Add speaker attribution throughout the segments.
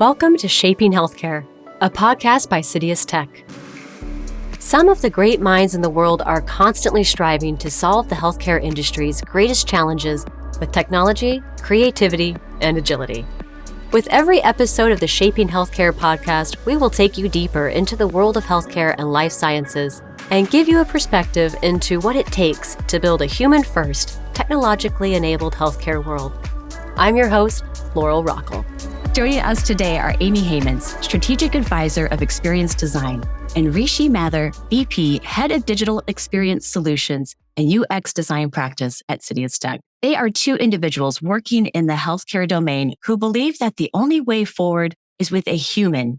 Speaker 1: Welcome to Shaping Healthcare, a podcast by CitiusTech. Some of the great minds in the world are constantly striving to solve the healthcare industry's greatest challenges with technology, creativity, and agility. With every episode of the Shaping Healthcare podcast, we will take you deeper into the world of healthcare and life sciences and give you a perspective into what it takes to build a human-first, technologically enabled healthcare world. I'm your host, Laurel Rockall.
Speaker 2: Joining us today are Amy Heymans, Strategic Advisor of Experience Design, and Rishi Mathur, VP, Head of Digital Experience Solutions and UX Design Practice at CitiusTech. They are two individuals working in the healthcare domain who believe that the only way forward is with a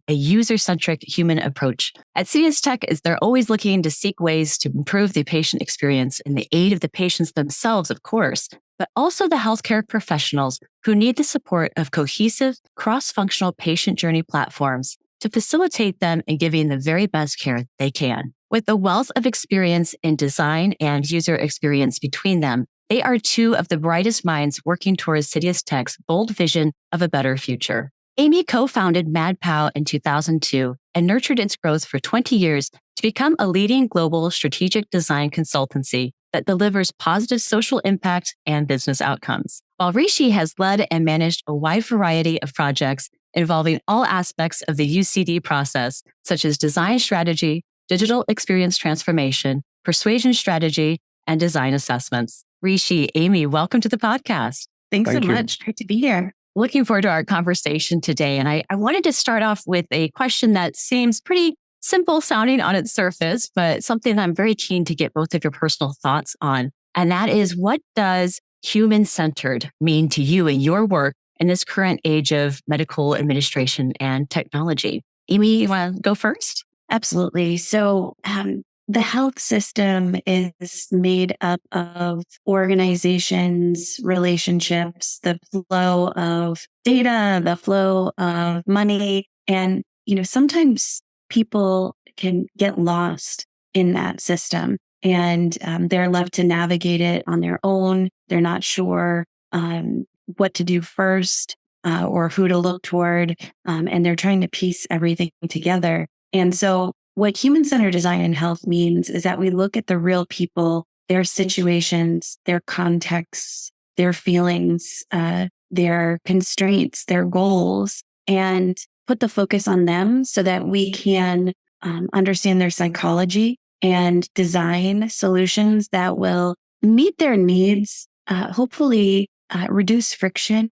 Speaker 2: user-centric human approach. At CitiusTech, they're always looking to seek ways to improve the patient experience in the aid of the patients themselves, of course, but also the healthcare professionals who need the support of cohesive, cross-functional patient journey platforms to facilitate them in giving the very best care they can. With a wealth of experience in design and user experience between them, they are two of the brightest minds working towards CitiusTech's bold vision of a better future. Amy co-founded MadPow in 2002 and nurtured its growth for 20 years to become a leading global strategic design consultancy that delivers positive social impact and business outcomes. While Rishi has led and managed a wide variety of projects involving all aspects of the UCD process, such as design strategy, digital experience transformation, persuasion strategy, and design assessments. Rishi, Amy, welcome to the podcast.
Speaker 3: Thanks so
Speaker 4: Thank you.
Speaker 3: much. Great to be here.
Speaker 2: Looking forward to our conversation today. And I wanted to start off with a question that seems pretty simple sounding on its surface, but something that I'm very keen to get both of your personal thoughts on. And that is, what does human-centered mean to you in your work in this current age of medical administration and technology? Amy, you want to go first?
Speaker 3: Absolutely. So the health system is made up of organizations, relationships, the flow of data, the flow of money. And, sometimes people can get lost in that system and they're left to navigate it on their own. They're not sure what to do first or who to look toward. And they're trying to piece everything together. And so what human-centered design in health means is that we look at the real people, their situations, their contexts, their feelings, their constraints, their goals, and put the focus on them so that we can understand their psychology and design solutions that will meet their needs, hopefully reduce friction,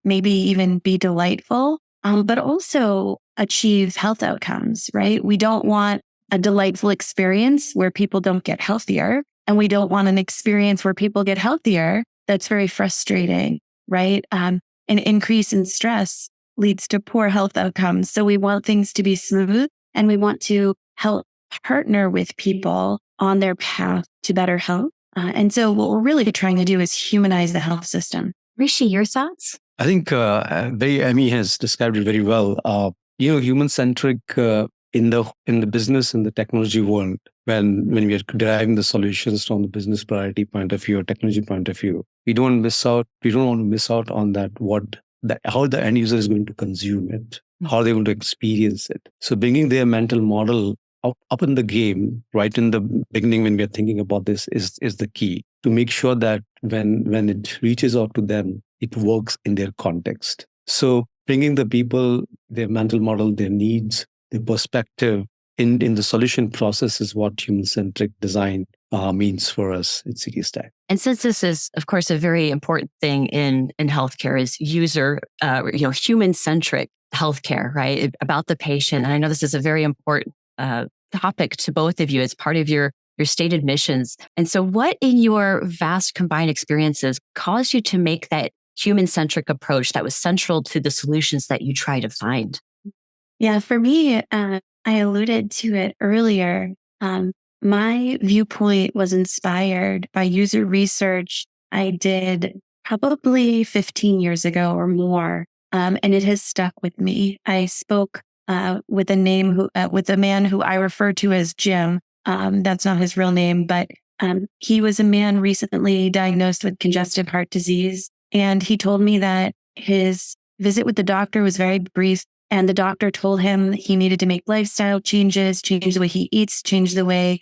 Speaker 3: maybe even be delightful, but also achieve health outcomes, right? We don't want a delightful experience where people don't get healthier, and we don't want an experience where people get healthier that's very frustrating, right? An increase in stress leads to poor health outcomes. So we want things to be smooth, and we want to help partner with people on their path to better health. And so what we're really trying to do is humanize the health system.
Speaker 2: Rishi, your thoughts?
Speaker 4: I think Amy has described it very well. Human-centric in the business and the technology world, when we are deriving the solutions from the business priority point of view or technology point of view, we don't want to miss out on how the end user is going to consume it, how they're going to experience it. So bringing their mental model up in the game, right in the beginning when we are thinking about this is the key to make sure that when it reaches out to them, it works in their context. So bringing the people, their mental model, their needs, their perspective in the solution process is what human-centric design means for us at CitiusTech.
Speaker 2: And since this is, of course, a very important thing in healthcare is human-centric healthcare, right? About the patient. And I know this is a very important topic to both of you as part of your stated missions. And so what in your vast combined experiences caused you to make that human-centric approach that was central to the solutions that you try to find?
Speaker 3: Yeah, for me, I alluded to it earlier. My viewpoint was inspired by user research I did probably 15 years ago or more, and it has stuck with me. I spoke with a man who I refer to as Jim. That's not his real name, but he was a man recently diagnosed with congestive heart disease. And he told me that his visit with the doctor was very brief And the doctor told him he needed to make lifestyle changes, change the way he eats, change the way,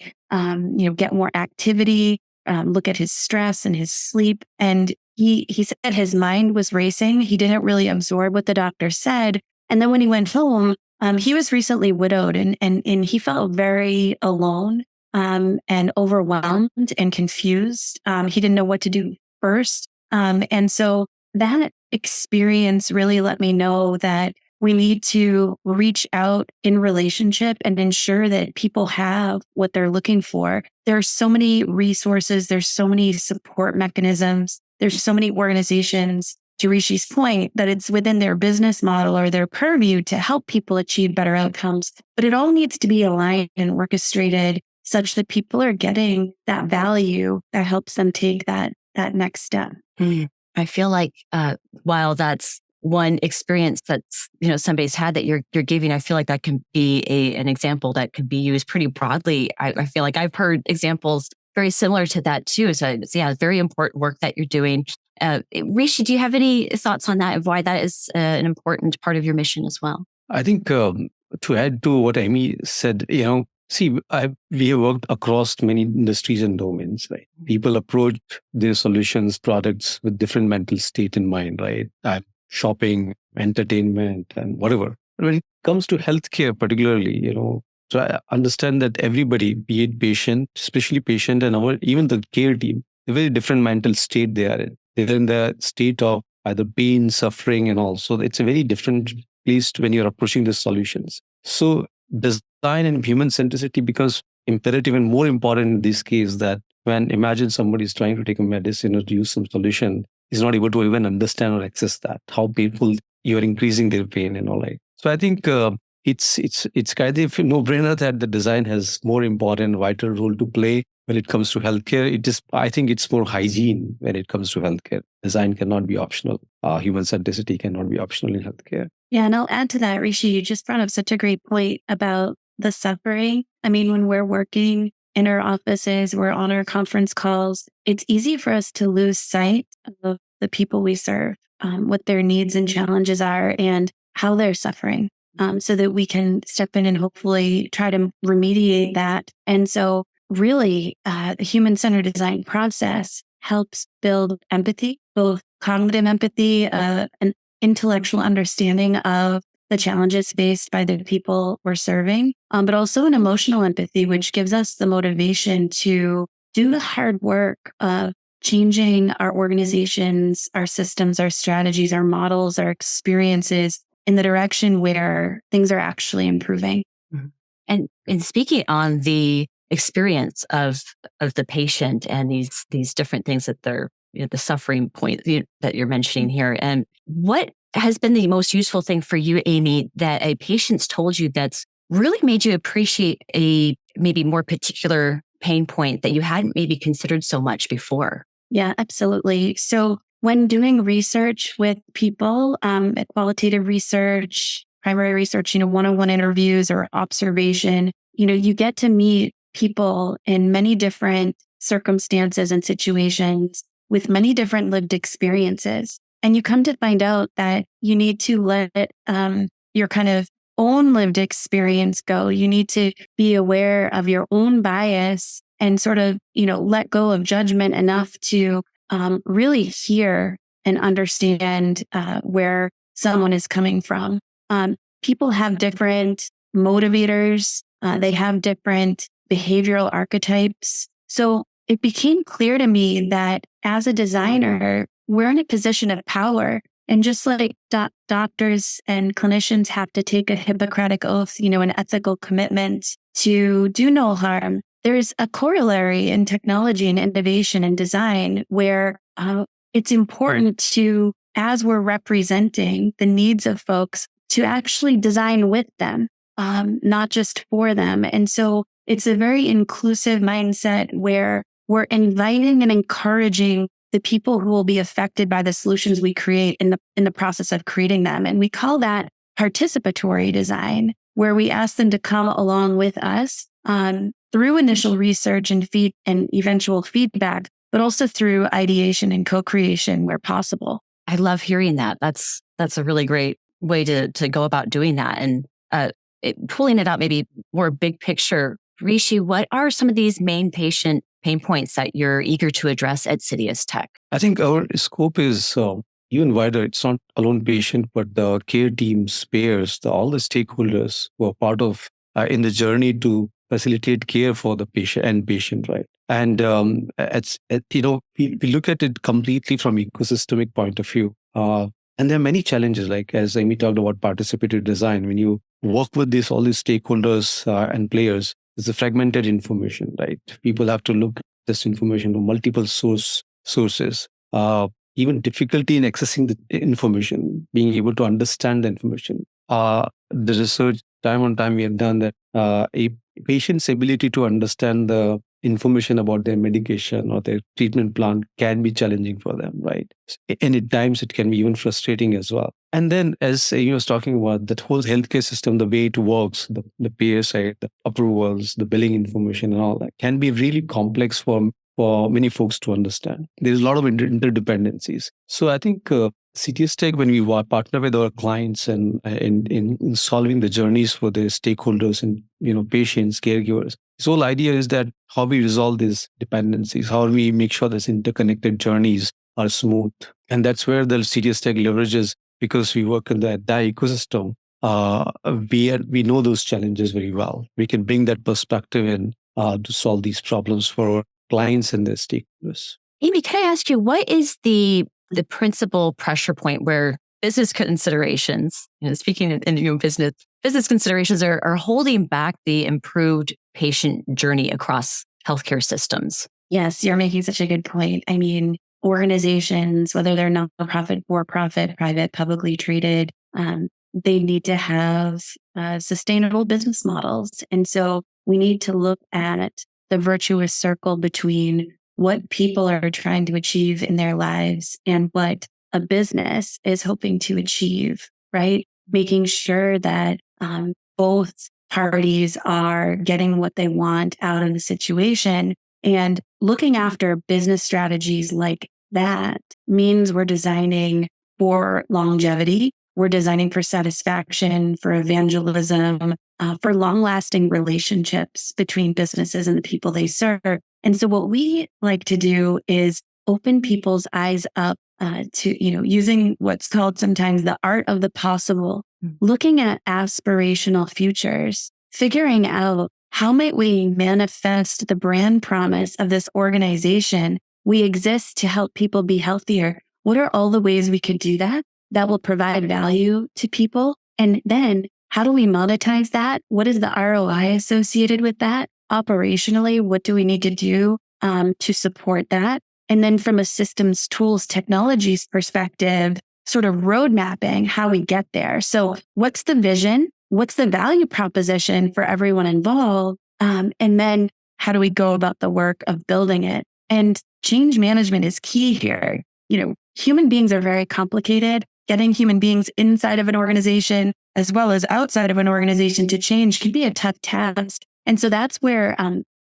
Speaker 3: get more activity, look at his stress and his sleep. And he said his mind was racing. He didn't really absorb what the doctor said. And then when he went home, he was recently widowed and he felt very alone and overwhelmed and confused. He didn't know what to do first. And so that experience really let me know that we need to reach out in relationship and ensure that people have what they're looking for. There are so many resources. There's so many support mechanisms. There's so many organizations, to Rishi's point, that it's within their business model or their purview to help people achieve better outcomes. But it all needs to be aligned and orchestrated such that people are getting that value that helps them take that next step.
Speaker 2: I feel like while that's one experience that's somebody's had that you're giving, I feel like that can be an example that could be used pretty broadly. I feel like I've heard examples very similar to that too. So yeah, very important work that you're doing. Rishi, do you have any thoughts on that and why that is an important part of your mission as well?
Speaker 4: I think to add to what Amy said, we have worked across many industries and domains, right? People approach their solutions, products with different mental state in mind, right? Shopping, entertainment, and whatever. But when it comes to healthcare, particularly, so I understand that everybody, be it patient, especially patient, and even the care team, a very different mental state they are in. They're in the state of either pain, suffering, and all. So it's a very different place when you're approaching the solutions. So design and human centricity becomes imperative and more important in this case, that when imagine somebody is trying to take a medicine or to use some solution, is not able to even understand or access that, how painful you're increasing their pain and all that. So I think it's kind of a no-brainer that the design has more important, vital role to play when it comes to healthcare. I think it's more hygiene when it comes to healthcare. Design cannot be optional. Human centricity cannot be optional in healthcare.
Speaker 3: Yeah, and I'll add to that, Rishi, you just brought up such a great point about the suffering. I mean, when we're working in our offices, we're on our conference calls, it's easy for us to lose sight of the people we serve, what their needs and challenges are and how they're suffering, so that we can step in and hopefully try to remediate that. And so really, the human-centered design process helps build empathy, both cognitive empathy, an intellectual understanding of the challenges faced by the people we're serving, but also an emotional empathy, which gives us the motivation to do the hard work of changing our organizations, our systems, our strategies, our models, our experiences in the direction where things are actually improving.
Speaker 2: And speaking on the experience of the patient and these different things that they're, the suffering point that you're mentioning here, and what has been the most useful thing for you, Amy, that a patient's told you that's really made you appreciate a maybe more particular pain point that you hadn't maybe considered so much before?
Speaker 3: Yeah, absolutely. So when doing research with people, qualitative research, primary research, one-on-one interviews or observation, you get to meet people in many different circumstances and situations with many different lived experiences. And you come to find out that you need to let your kind of own lived experience go. You need to be aware of your own bias and sort of, let go of judgment enough to really hear and understand where someone is coming from. People have different motivators. They have different behavioral archetypes. So it became clear to me that as a designer, we're in a position of power. And just like doctors and clinicians have to take a Hippocratic oath, an ethical commitment to do no harm, there's a corollary in technology and innovation and design where it's important to, as we're representing the needs of folks, to actually design with them, not just for them. And so it's a very inclusive mindset where we're inviting and encouraging the people who will be affected by the solutions we create in the process of creating them. And we call that participatory design, where we ask them to come along with us through initial research and eventual feedback, but also through ideation and co-creation where possible.
Speaker 2: I love hearing that. That's a really great way to go about doing that. And pulling it out maybe more big picture, Rishi, what are some of these main patient pain points that you're eager to address at CitiusTech?
Speaker 4: I think our scope is even wider. It's not alone patient, but the care teams, payers, all the stakeholders who are part of in the journey to facilitate care for the patient, right? And we look at it completely from ecosystemic point of view. And there are many challenges, like as Amy talked about participatory design. When you work with all these stakeholders and players, it's a fragmented information, right? People have to look at this information from multiple sources. Even difficulty in accessing the information, being able to understand the information. The research, time on time, we have done that a patient's ability to understand the information about their medication or their treatment plan can be challenging for them, right? And at times it can be even frustrating as well. And then, as you was talking about, that whole healthcare system, the way it works, the payer side, the approvals, the billing information, and all that can be really complex for many folks to understand. There's a lot of interdependencies. So I think CitiusTech, when we partner with our clients and in solving the journeys for the stakeholders and patients, caregivers, this whole idea is that how we resolve these dependencies, how we make sure these interconnected journeys are smooth, and that's where the CitiusTech leverages, because we work in the ecosystem. We know those challenges very well. We can bring that perspective in to solve these problems for our clients and their stakeholders.
Speaker 2: Amy, can I ask you, what is the principal pressure point where business considerations, speaking in business considerations are holding back the improved patient journey across healthcare systems?
Speaker 3: Yes, you're making such a good point. I mean, organizations, whether they're nonprofit, for-profit, private, publicly traded, they need to have sustainable business models. And so we need to look at the virtuous circle between what people are trying to achieve in their lives and what a business is hoping to achieve, right? Making sure that both parties are getting what they want out of the situation. And looking after business strategies like that means we're designing for longevity. We're designing for satisfaction, for evangelism, for long-lasting relationships between businesses and the people they serve. And so what we like to do is open people's eyes up to, using what's called sometimes the art of the possible, looking at aspirational futures, figuring out how might we manifest the brand promise of this organization. We exist to help people be healthier. What are all the ways we could do that will provide value to people? And then how do we monetize that? What is the ROI associated with that? Operationally, what do we need to do to support that? And then from a systems, tools, technologies perspective, sort of road mapping how we get there. So what's the vision? What's the value proposition for everyone involved? And then how do we go about the work of building it? And change management is key here. Human beings are very complicated. Getting human beings inside of an organization as well as outside of an organization to change can be a tough task. And so that's where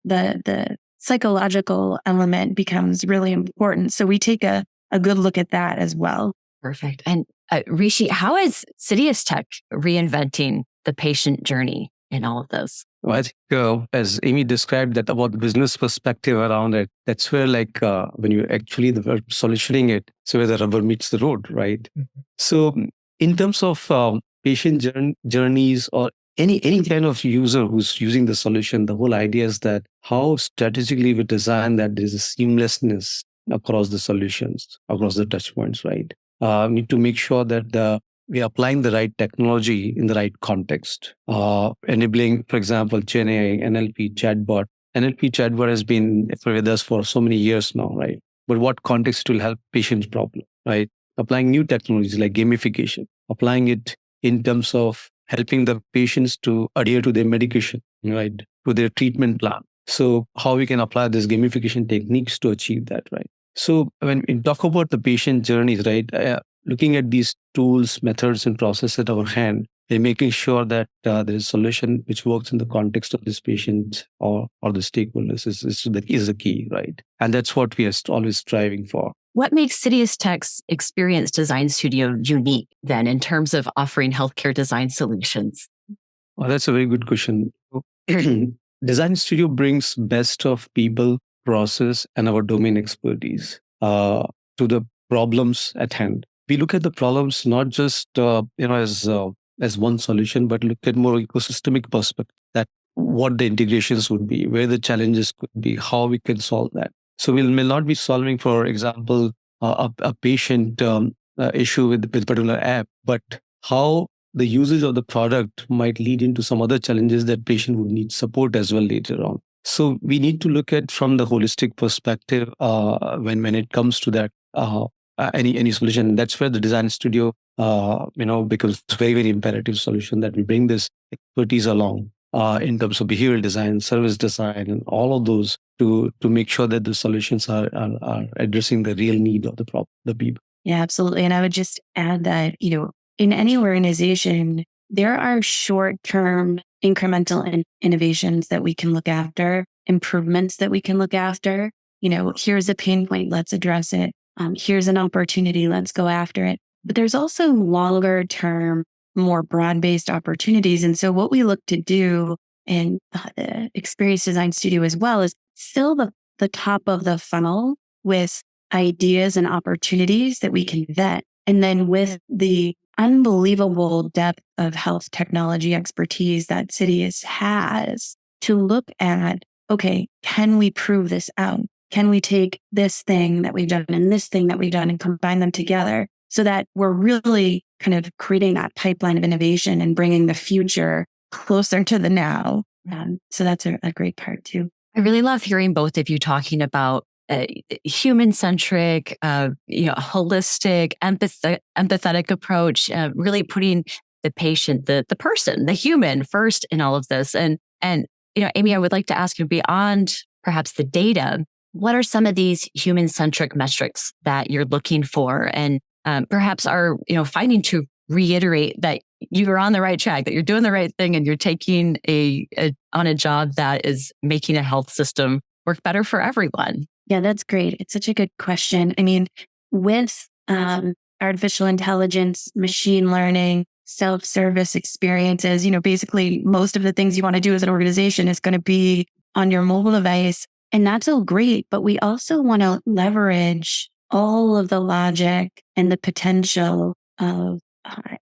Speaker 3: the psychological element becomes really important. So we take a good look at that as well.
Speaker 2: Perfect. And Rishi, how is CitiusTech reinventing the patient journey in all of those?
Speaker 4: Well, I think as Amy described that about the business perspective around it, that's where when you actually solutioning it, so where the rubber meets the road, right? Mm-hmm. So in terms of patient journeys or any kind of user who's using the solution, the whole idea is that how strategically we design that there's a seamlessness across the solutions, across the touch points, right? Need to make sure that we are applying the right technology in the right context, enabling, for example, GenAI, NLP, chatbot. NLP chatbot has been with us for so many years now, right? But what context will help patients' problem, right? Applying new technologies like gamification, applying it in terms of helping the patients to adhere to their medication, right? To their treatment plan. So how we can apply these gamification techniques to achieve that, right? So when we talk about the patient journeys, right? Looking at these tools, methods, and processes at our hand, and making sure that there is a solution which works in the context of this patient or the stakeholders is the key, right? And that's what we are always striving for.
Speaker 2: What makes CitiusTech's Experience Design Studio unique then in terms of offering healthcare design solutions?
Speaker 4: Well, that's a very good question. Design Studio brings best of people, process, and our domain expertise to the problems at hand. We look at the problems not just as one solution, but look at more ecosystemic perspective. That what the integrations would be, where the challenges could be, how we can solve that. So we may not be solving, for example, a patient issue with particular app, but how the usage of the product might lead into some other challenges that patient would need support as well later on. So we need to look at from the holistic perspective when it comes to that any solution. That's where the design studio becomes a very, very imperative solution, that we bring this expertise along in terms of behavioral design, service design, and all of those to make sure that the solutions are addressing the real need of the people.
Speaker 3: Yeah, absolutely. And I would just add that, in any organization, there are short-term incremental innovations that we can look after, improvements that we can look after. Here's a pain point, let's address it. Here's an opportunity, let's go after it. But there's also longer-term, more broad-based opportunities. And so what we look to do in the Experience Design Studio as well is fill the top of the funnel with ideas and opportunities that we can vet. And then with the unbelievable depth of health technology expertise that Citius has, to look at, okay, can we prove this out? Can we take this thing that we've done and this thing that we've done and combine them together so that we're really kind of creating that pipeline of innovation and bringing the future closer to the now? So that's a great part too.
Speaker 2: I really love hearing both of you talking about human-centric, holistic, empathetic approach, really putting the patient, the person, the human first in all of this. And Amy, I would like to ask you, beyond perhaps the data, what are some of these human-centric metrics that you're looking for, and perhaps are finding to reiterate that you are on the right track, that you're doing the right thing, and you're taking on a job that is making a health system work better for everyone?
Speaker 3: Yeah, that's great. It's such a good question. I mean, with artificial intelligence, machine learning, self-service experiences, basically most of the things you want to do as an organization is going to be on your mobile device. And that's all great, but we also want to leverage all of the logic and the potential of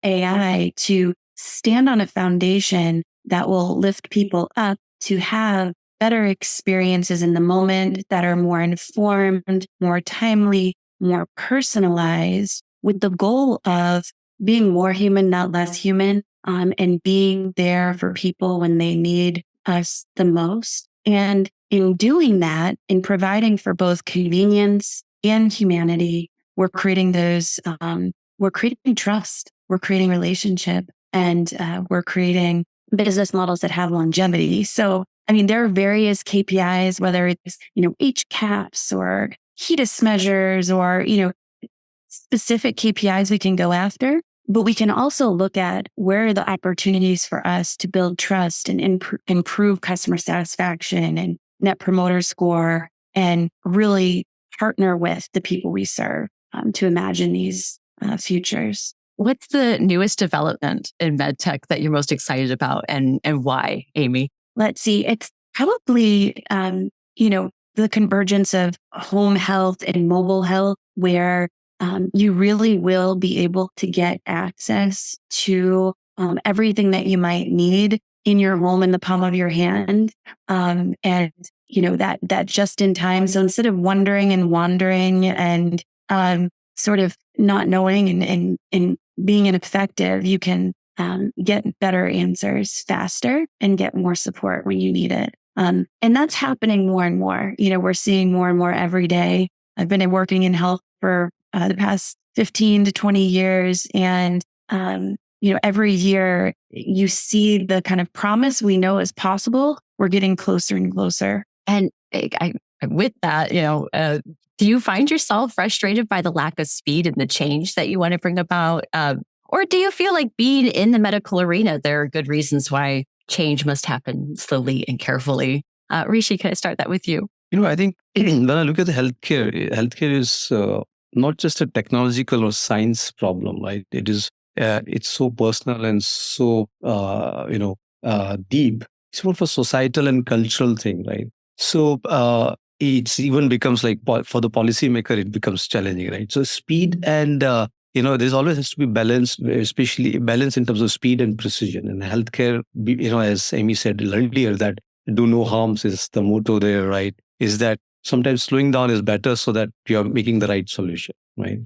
Speaker 3: AI to stand on a foundation that will lift people up to have better experiences in the moment that are more informed, more timely, more personalized, with the goal of being more human, not less human, and being there for people when they need us the most. And in doing that, in providing for both convenience and humanity, we're creating we're creating trust, we're creating relationship, and we're creating business models that have longevity. So, I mean, there are various KPIs, whether it's, HCAHPS or HEDIS measures or, specific KPIs we can go after, but we can also look at where are the opportunities for us to build trust and improve customer satisfaction and net promoter score, and really partner with the people we serve to imagine these futures.
Speaker 2: What's the newest development in medtech that you're most excited about, and why, Amy?
Speaker 3: Let's see. It's probably, the convergence of home health and mobile health, where you really will be able to get access to everything that you might need in your home in the palm of your hand. And, that just in time. So instead of wondering and wandering and sort of not knowing and being ineffective, you can get better answers faster and get more support when you need it. And that's happening more and more. We're seeing more and more every day. I've been working in health for the past 15 to 20 years. And, every year you see the kind of promise we know is possible. We're getting closer and closer.
Speaker 2: And with that, do you find yourself frustrated by the lack of speed and the change that you want to bring about? Or Or do you feel like being in the medical arena, there are good reasons why change must happen slowly and carefully? Rishi, can I start that with you?
Speaker 4: I think when I look at the healthcare is not just a technological or science problem, right? It's so personal and so deep. It's more for societal and cultural thing, right? So it's even becomes like for the policymaker, it becomes challenging, right? So speed and there's always has to be balance, especially balance in terms of speed and precision. And healthcare, as Amy said earlier, that do no harms is the motto there, right? Is that sometimes slowing down is better so that you're making the right solution, right?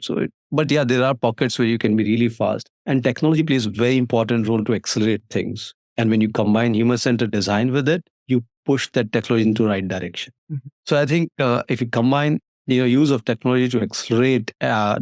Speaker 4: But yeah, there are pockets where you can be really fast, and technology plays a very important role to accelerate things. And when you combine human-centered design with it, you push that technology into the right direction. Mm-hmm. So I think if you combine use of technology to accelerate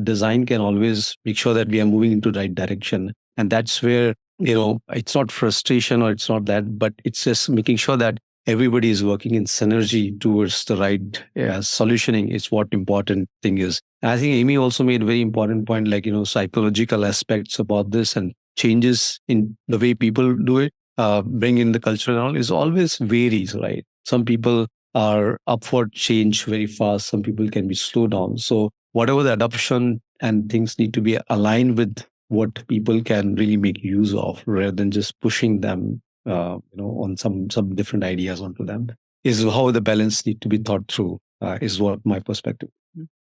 Speaker 4: design, can always make sure that we are moving into the right direction. And that's where, it's not frustration or it's not that, but it's just making sure that everybody is working in synergy towards the right solutioning is what important thing is. And I think Amy also made a very important point, like, psychological aspects about this and changes in the way people do it, bring in the culture and all, is always varies, right? Some people are up for change very fast. Some people can be slowed down. So whatever the adoption and things need to be aligned with what people can really make use of, rather than just pushing them, on some different ideas onto them, is how the balance need to be thought through. Is what my perspective.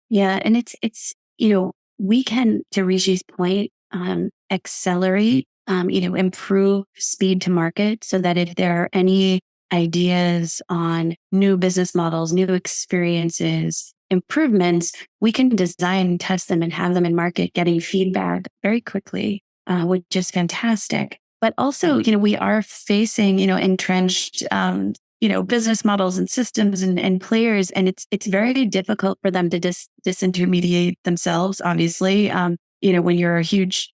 Speaker 3: Yeah, and it's we can, to Rishi's point, accelerate, improve speed to market, so that if there are any ideas on new business models, new experiences, improvements, we can design, test them, and have them in market, getting feedback very quickly, which is fantastic. But also, we are facing, entrenched, business models and systems and players, and it's very difficult for them to disintermediate themselves. Obviously, when you're a huge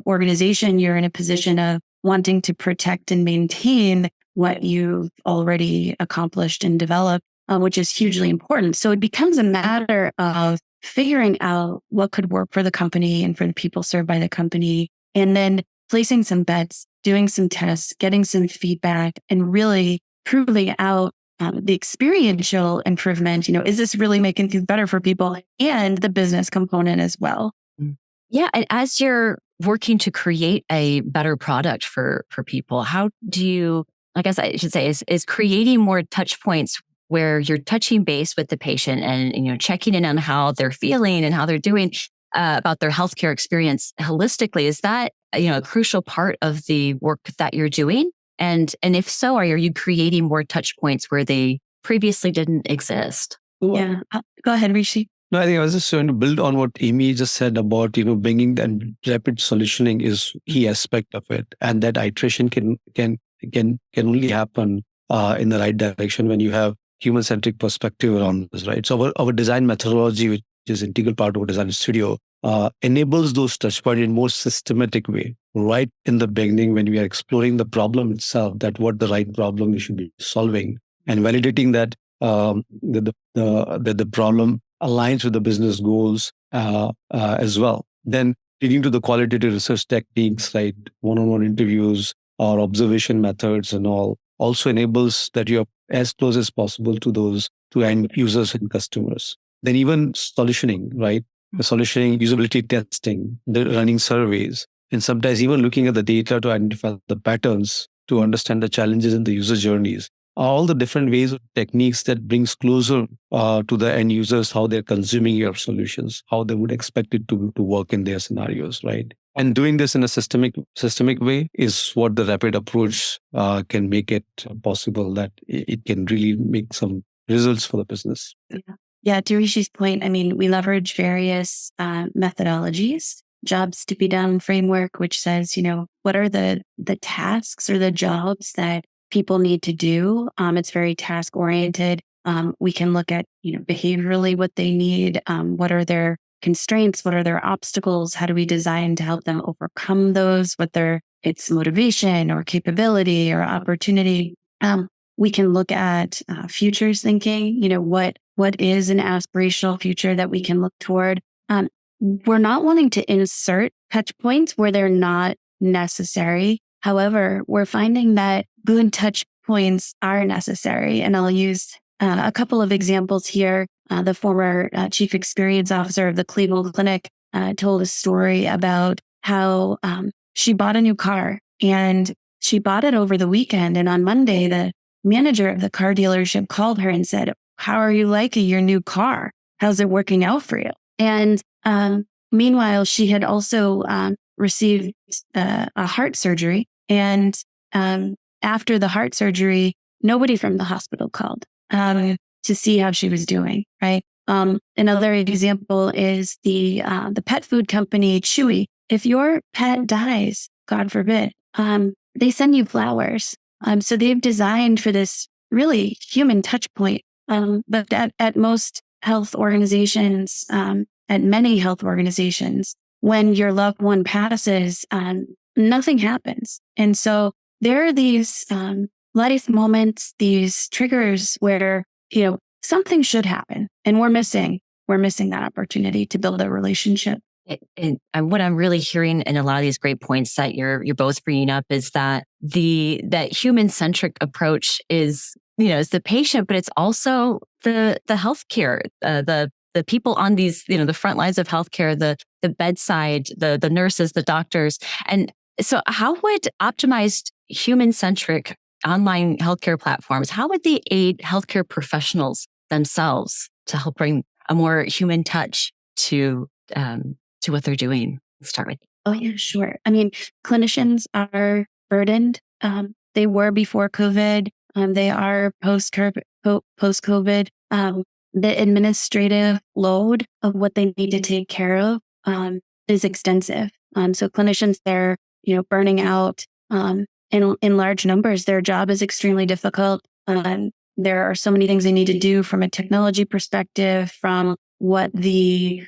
Speaker 3: organization, you're in a position of wanting to protect and maintain what you've already accomplished and developed, which is hugely important. So it becomes a matter of figuring out what could work for the company and for the people served by the company, and then placing some bets, doing some tests, getting some feedback, and really proving out the experiential improvement. Is this really making things better for people, and the business component as well?
Speaker 2: Yeah. And as you're working to create a better product for people, how do you, I guess I should say, is creating more touch points where you're touching base with the patient and checking in on how they're feeling and how they're doing about their healthcare experience holistically. Is that a crucial part of the work that you're doing? And if so, are you creating more touch points where they previously didn't exist?
Speaker 3: Yeah. Go ahead, Rishi.
Speaker 4: No, I think I was just trying to build on what Amy just said about, bringing that rapid solutioning is key aspect of it. And that iteration can only happen in the right direction when you have human-centric perspective around this, right? So our design methodology, which is integral part of our design studio, enables those touch points in more systematic way, right in the beginning when we are exploring the problem itself, that what the right problem we should be solving, and validating that the problem aligns with the business goals as well. Then leading to the qualitative research techniques, right? One-on-one interviews or observation methods and all also enables that you're as close as possible to end users and customers. Then even solutioning, right? The solutioning, usability testing, the running surveys, and sometimes even looking at the data to identify the patterns, to understand the challenges in the user journeys. All the different ways of techniques that brings closer to the end users, how they're consuming your solutions, how they would expect it to work in their scenarios, right? And doing this in a systemic way is what the rapid approach can make it possible, that it can really make some results for the business.
Speaker 3: Yeah, to Rishi's point, we leverage various methodologies, jobs to be done framework, which says, what are the tasks or the jobs that people need to do. It's very task oriented. We can look at, behaviorally what they need. What are their constraints? What are their obstacles? How do we design to help them overcome those? It's motivation or capability or opportunity. We can look at futures thinking. What is an aspirational future that we can look toward? We're not wanting to insert touch points where they're not necessary. However, we're finding that good touch points are necessary. And I'll use a couple of examples here. The former chief experience officer of the Cleveland Clinic told a story about how she bought a new car, and she bought it over the weekend. And on Monday, the manager of the car dealership called her and said, "How are you liking your new car? How's it working out for you?" And meanwhile, she had also received a heart surgery. And after the heart surgery, nobody from the hospital called to see how she was doing, right? Another example is the pet food company Chewy. If your pet dies, God forbid, they send you flowers. So they've designed for this really human touch point. But at most health organizations, at many health organizations, when your loved one passes, nothing happens. And so there are these life moments, these triggers where, something should happen, and we're missing that opportunity to build a relationship.
Speaker 2: And what I'm really hearing in a lot of these great points that you're both bringing up is that that human-centric approach is, is the patient, but it's also the healthcare, the people on these, the front lines of healthcare, the bedside, the nurses, the doctors. And so how would optimized human-centric online healthcare platforms, how would they aid healthcare professionals themselves to help bring a more human touch to what they're doing? Let's start with you.
Speaker 3: Oh, yeah, sure. I mean, clinicians are burdened. They were before COVID. They are post-COVID. The administrative load of what they need to take care of is extensive. So clinicians, they're burning out in large numbers. Their job is extremely difficult. There are so many things they need to do from a technology perspective, from what the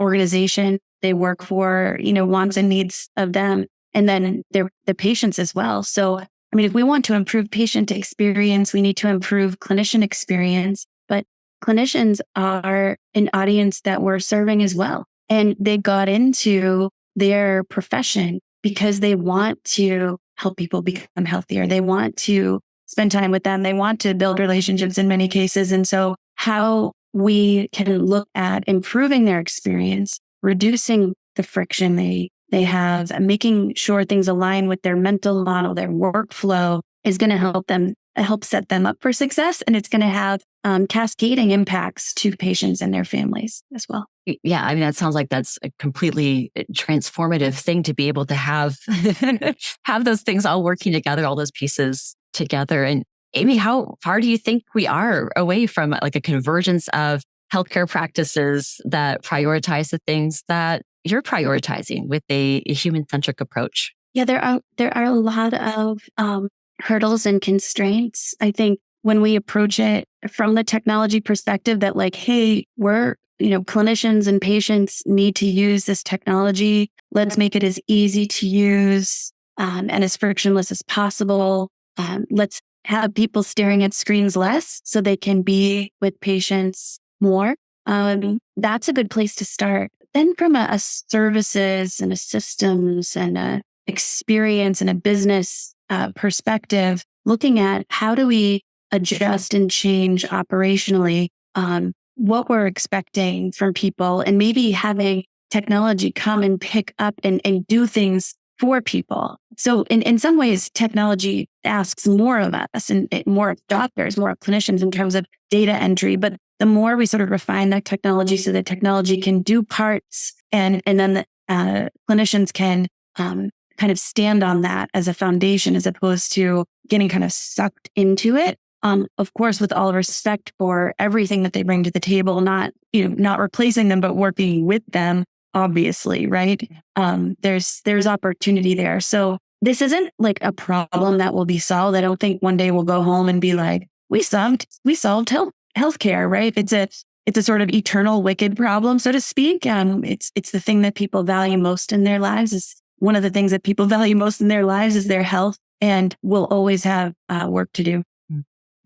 Speaker 3: organization they work for, wants and needs of them, and then the patients as well. So, I mean, if we want to improve patient experience, we need to improve clinician experience. But clinicians are an audience that we're serving as well, and they got into their profession because they want to help people become healthier. They want to spend time with them. They want to build relationships in many cases. And so how we can look at improving their experience, reducing the friction they have, and making sure things align with their mental model, their workflow, is going to help set them up for success. And it's going to have cascading impacts to patients and their families as well.
Speaker 2: Yeah, I mean, that sounds like that's a completely transformative thing to be able to have have those things all working together, all those pieces together. And Amy, how far do you think we are away from like a convergence of healthcare practices that prioritize the things that you're prioritizing with a human-centric approach?
Speaker 3: Yeah, there are a lot of hurdles and constraints. I think when we approach it from the technology perspective that like, hey, we're, clinicians and patients need to use this technology. Let's make it as easy to use and as frictionless as possible. Let's have people staring at screens less so they can be with patients more. That's a good place to start. Then from a services and a systems and a experience and a business perspective, looking at how do we adjust and change operationally what we're expecting from people, and maybe having technology come and pick up and do things for people. So in some ways, technology asks more of us and more of doctors, more of clinicians in terms of data entry. But the more we sort of refine that technology so that technology can do parts and then the clinicians can kind of stand on that as a foundation as opposed to getting kind of sucked into it. Of course, with all respect for everything that they bring to the table, not replacing them, but working with them, obviously, right? There's opportunity there. So this isn't like a problem that will be solved. I don't think one day we'll go home and be like, we solved healthcare, right? It's a sort of eternal wicked problem, so to speak. It's the thing that people value most in their lives. Is one of the things that people value most in their lives is their health, and we'll always have work to do.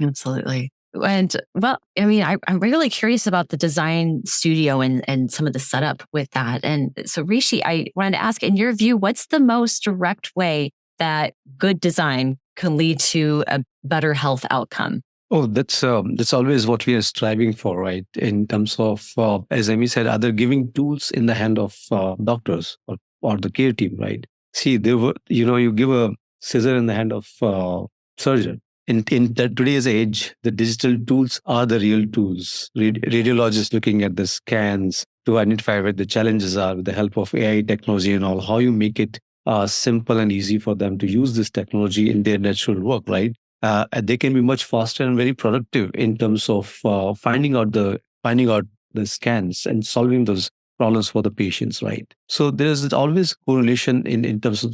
Speaker 2: Absolutely. And well, I mean, I'm really curious about the design studio and some of the setup with that. And so, Rishi, I wanted to ask, in your view, what's the most direct way that good design can lead to a better health outcome?
Speaker 4: Oh, that's always what we are striving for, right? In terms of, as Amy said, other giving tools in the hand of doctors or the care team, right? See, you give a scissor in the hand of surgeon. In that today's age, the digital tools are the real tools. Radiologists looking at the scans to identify where the challenges are with the help of AI technology and all. How you make it simple and easy for them to use this technology in their natural work, right? They can be much faster and very productive in terms of finding out the scans and solving those problems for the patients, right? So there's always correlation in terms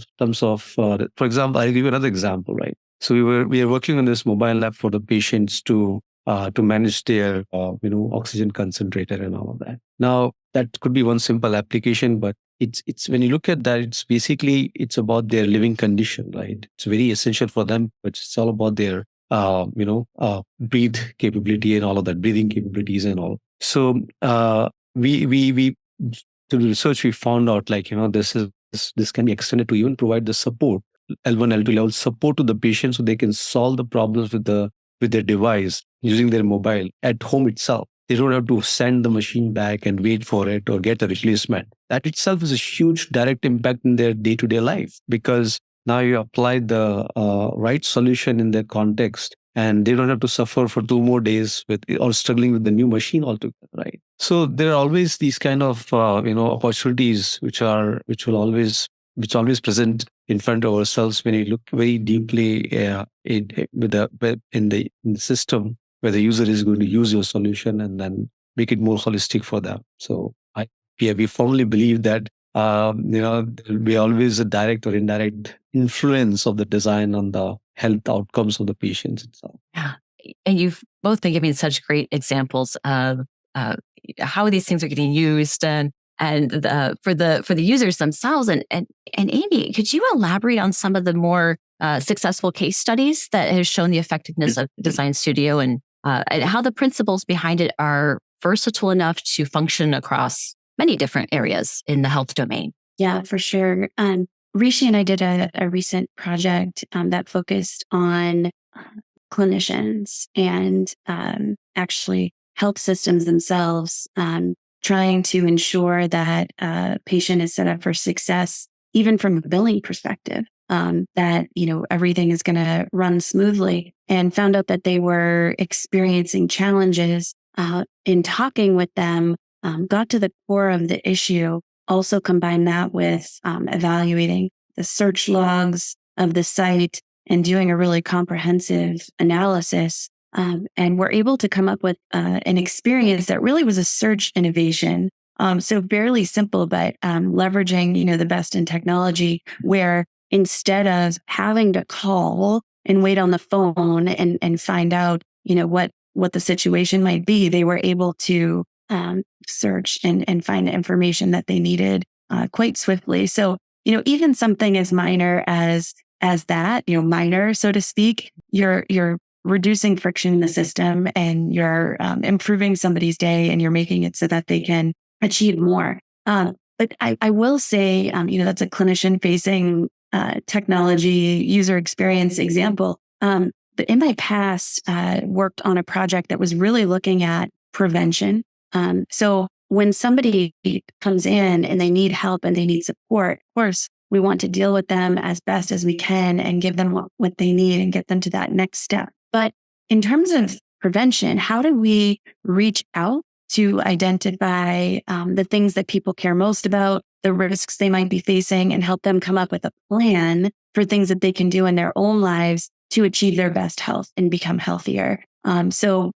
Speaker 4: of for example, I'll give you another example, right? So we are working on this mobile app for the patients to manage their oxygen concentrator and all of that. Now that could be one simple application, but it's when you look at that, it's about their living condition, right? It's very essential for them, but it's all about their breathe capability and all of that, breathing capabilities and all. So we through research we found out, like, this can be extended to even provide the support, L1 L2 level support to the patient, so they can solve the problems with their device using their mobile at home itself. They don't have to send the machine back and wait for it or get a replacement. That itself is a huge direct impact in their day-to-day life, because now you apply the right solution in their context, and they don't have to suffer for 2 more days with or struggling with the new machine altogether, right? So there are always these kind of opportunities which always present in front of ourselves when you look very deeply in the system where the user is going to use your solution and then make it more holistic for them. So we firmly believe that there will be always a direct or indirect influence of the design on the health outcomes of the patients itself.
Speaker 2: Yeah. And you've both been giving such great examples of how these things are getting used and for the users themselves. And Amy, could you elaborate on some of the more successful case studies that has shown the effectiveness of Design Studio and how the principles behind it are versatile enough to function across many different areas in the health domain?
Speaker 3: Yeah, for sure. Rishi and I did a recent project that focused on clinicians and actually health systems themselves, trying to ensure that a patient is set up for success, even from a billing perspective, that, everything is going to run smoothly, and found out that they were experiencing challenges. In talking with them, got to the core of the issue, also combined that with evaluating the search logs of the site and doing a really comprehensive analysis. And we're able to come up with an experience that really was a search innovation. So fairly simple, but leveraging, the best in technology, where instead of having to call and wait on the phone and find out, what the situation might be, they were able to search and find the information that they needed quite swiftly. So, even something as minor as that, minor, so to speak, you're reducing friction in the system, and you're improving somebody's day, and you're making it so that they can achieve more. But I will say, that's a clinician facing technology user experience example. But in my past, worked on a project that was really looking at prevention. So when somebody comes in and they need help and they need support, of course, we want to deal with them as best as we can and give them what they need and get them to that next step. But in terms of prevention, how do we reach out to identify the things that people care most about, the risks they might be facing, and help them come up with a plan for things that they can do in their own lives to achieve their best health and become healthier? So,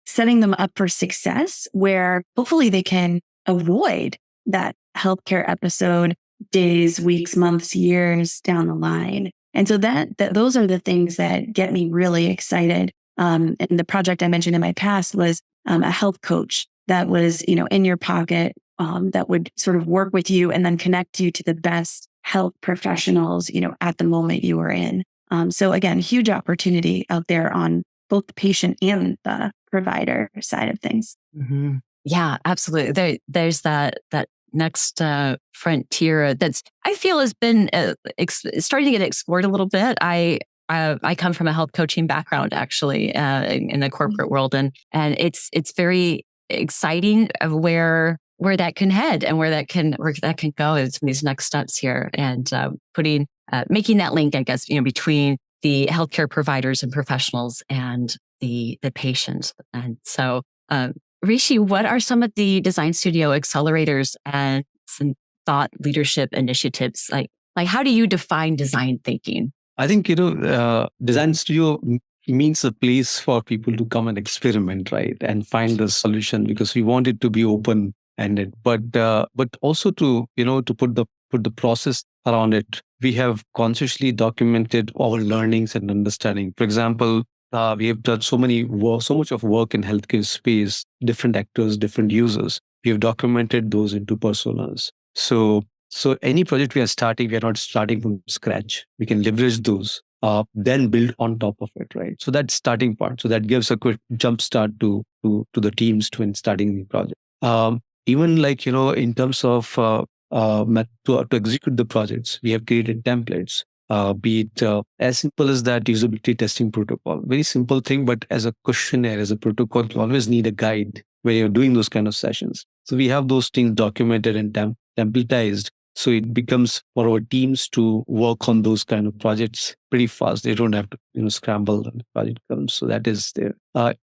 Speaker 3: setting them up for success where hopefully they can avoid that healthcare episode days, weeks, months, years down the line. And so that those are the things that get me really excited. And the project I mentioned in my past was a health coach that was, in your pocket, that would sort of work with you and then connect you to the best health professionals, at the moment you were in. So again, huge opportunity out there on both the patient and the provider side of things.
Speaker 2: Mm-hmm. Yeah, absolutely. There's that next frontier that's, I feel, has been starting to get explored a little bit. I come from a health coaching background, actually, in the corporate world, and it's very exciting of where that can head and where that can go in some of these next steps here, and making that link, I guess, between the healthcare providers and professionals and the patient. And so, Rishi, what are some of the design studio accelerators and some thought leadership initiatives? Like how do you define design thinking?
Speaker 4: I think, design studio means a place for people to come and experiment, right? And find the solution, because we want it to be open-ended, but also to put the process around it. We have consciously documented our learnings and understanding. For example, we have done so much of work in healthcare space, different actors, different users. We have documented those into personas. So any project we are not starting from scratch. We can leverage those, then build on top of it, right? So that's starting part. So that gives a quick jump start to the teams when starting the project. Even in terms of to execute the projects, we have created templates. Be it as simple as that usability testing protocol. Very simple thing, but as a questionnaire, as a protocol, you always need a guide when you're doing those kind of sessions. So we have those things documented and templatized. So it becomes for our teams to work on those kind of projects pretty fast. They don't have to scramble when the project comes. So that is there.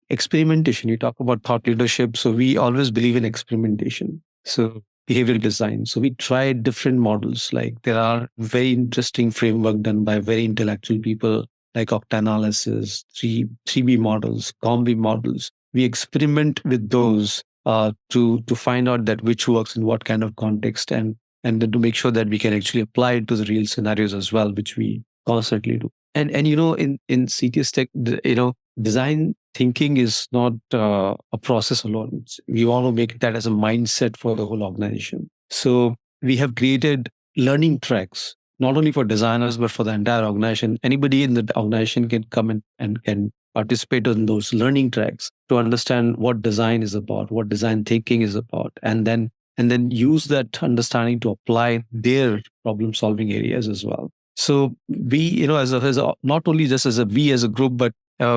Speaker 4: Experimentation. You talk about thought leadership. So we always believe in experimentation. So behavioral design. So we try different models. Like there are very interesting framework done by very intellectual people like Octanalysis, 3B models, COMB models. We experiment with those to find out that which works in what kind of context, and then to make sure that we can actually apply it to the real scenarios as well, which we constantly do. And in CitiusTech, design thinking is not a process alone. We want to make that as a mindset for the whole organization. So we have created learning tracks, not only for designers, but for the entire organization. Anybody in the organization can come in and can participate in those learning tracks to understand what design is about, what design thinking is about, and then use that understanding to apply their problem solving areas as well. So we, as a not only just as a group, but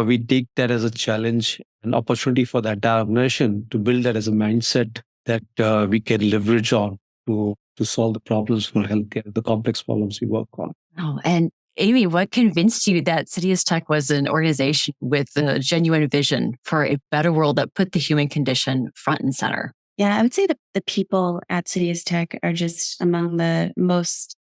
Speaker 4: we take that as a challenge, an opportunity for the entire organization to build that as a mindset that we can leverage on to solve the problems for healthcare, the complex problems we work on.
Speaker 2: Oh, and Amy, what convinced you that CitiusTech was an organization with a genuine vision for a better world that put the human condition front and center?
Speaker 3: Yeah, I would say the people at CitiusTech are just among the most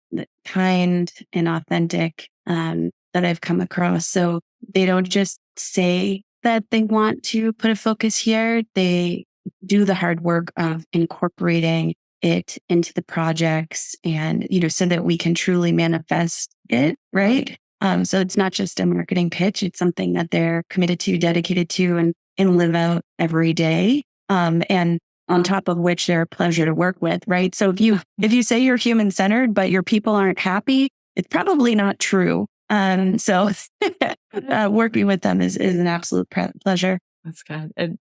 Speaker 3: kind and authentic that I've come across. So they don't just say that they want to put a focus here. They do the hard work of incorporating it into the projects, and so that we can truly manifest it, right? So it's not just a marketing pitch; it's something that they're committed to, dedicated to, and live out every day. And on top of which they're a pleasure to work with, right? So if you say you're human-centered, but your people aren't happy, it's probably not true. So working with them is an absolute pleasure.
Speaker 2: That's good. And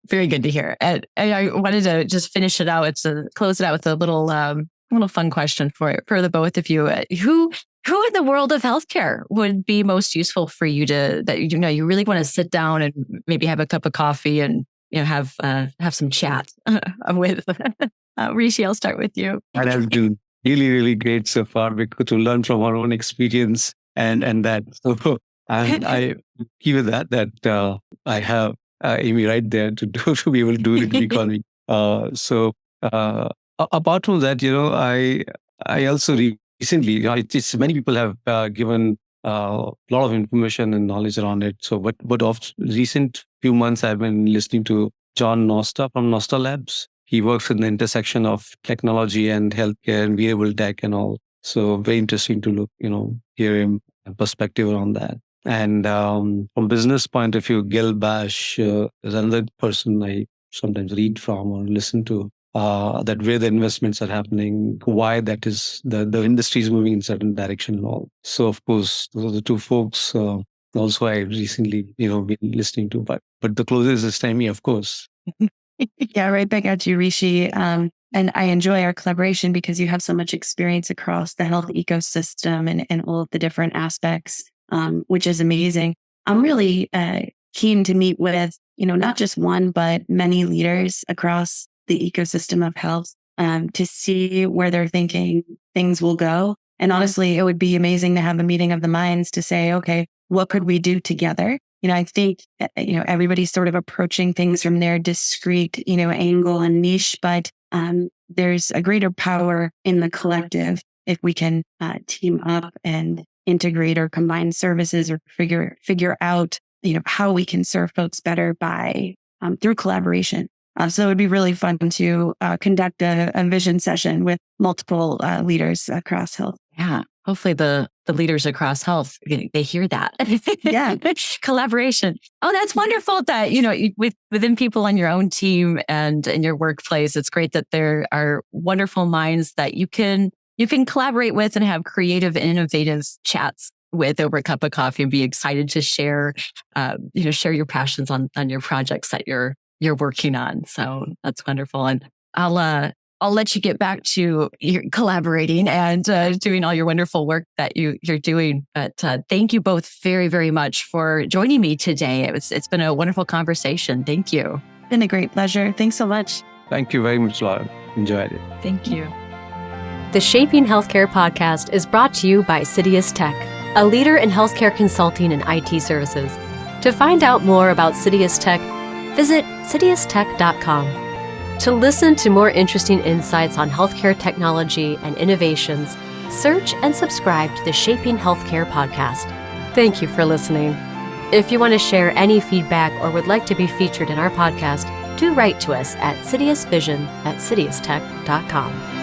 Speaker 2: very good to hear. And I wanted to just finish it out. Close it out with a little fun question for the both of you. Who in the world of healthcare would be most useful for you that you really want to sit down and maybe have a cup of coffee and have some chat with? Rishi, I'll start with you.
Speaker 4: And I've been really, really great so far, because to learn from our own experience and that. So I give you that I have Amy right there to be able to do it economy. So apart from that, I also recently, it's many people have given a lot of information and knowledge around it. So, but of recent few months, I've been listening to John Nosta from Nosta Labs. He works in the intersection of technology and healthcare and wearable tech and all. So very interesting to hear him perspective around that. And from business point of view, Gil Bash is another person I sometimes read from or listen to, that where the investments are happening, why that is the industry is moving in certain direction and all. So of course, those are the two folks also I recently, been listening to. But the closest is Amy, of course.
Speaker 3: Yeah, right back at you, Rishi. And I enjoy our collaboration because you have so much experience across the health ecosystem and all of the different aspects, which is amazing. I'm really keen to meet with, not just one, but many leaders across the ecosystem of health to see where they're thinking things will go. And honestly, it would be amazing to have a meeting of the minds to say, okay, what could we do together? I think, everybody's sort of approaching things from their discrete, angle and niche, but there's a greater power in the collective if we can team up and integrate or combine services or figure out, how we can serve folks better by through collaboration. So it would be really fun to conduct a vision session with multiple leaders across health.
Speaker 2: Yeah. Hopefully the leaders across health, they hear that.
Speaker 3: Yeah.
Speaker 2: Collaboration. Oh, that's wonderful that, within people on your own team and in your workplace, it's great that there are wonderful minds that you can collaborate with and have creative and innovative chats with over a cup of coffee and be excited to share your passions on your projects that you're working on. So that's wonderful. And I'll let you get back to your collaborating and doing all your wonderful work that you're doing. But thank you both very, very much for joining me today. It's been a wonderful conversation. Thank you.
Speaker 3: Been a great pleasure. Thanks so much.
Speaker 4: Thank you very much, Laura. Enjoyed it.
Speaker 2: Thank you.
Speaker 1: The Shaping Healthcare podcast is brought to you by CitiusTech, a leader in healthcare consulting and IT services. To find out more about CitiusTech, visit CitiusTech.com. To listen to more interesting insights on healthcare technology and innovations, search and subscribe to the Shaping Healthcare podcast. Thank you for listening. If you want to share any feedback or would like to be featured in our podcast, do write to us at citiusvision@citiustech.com.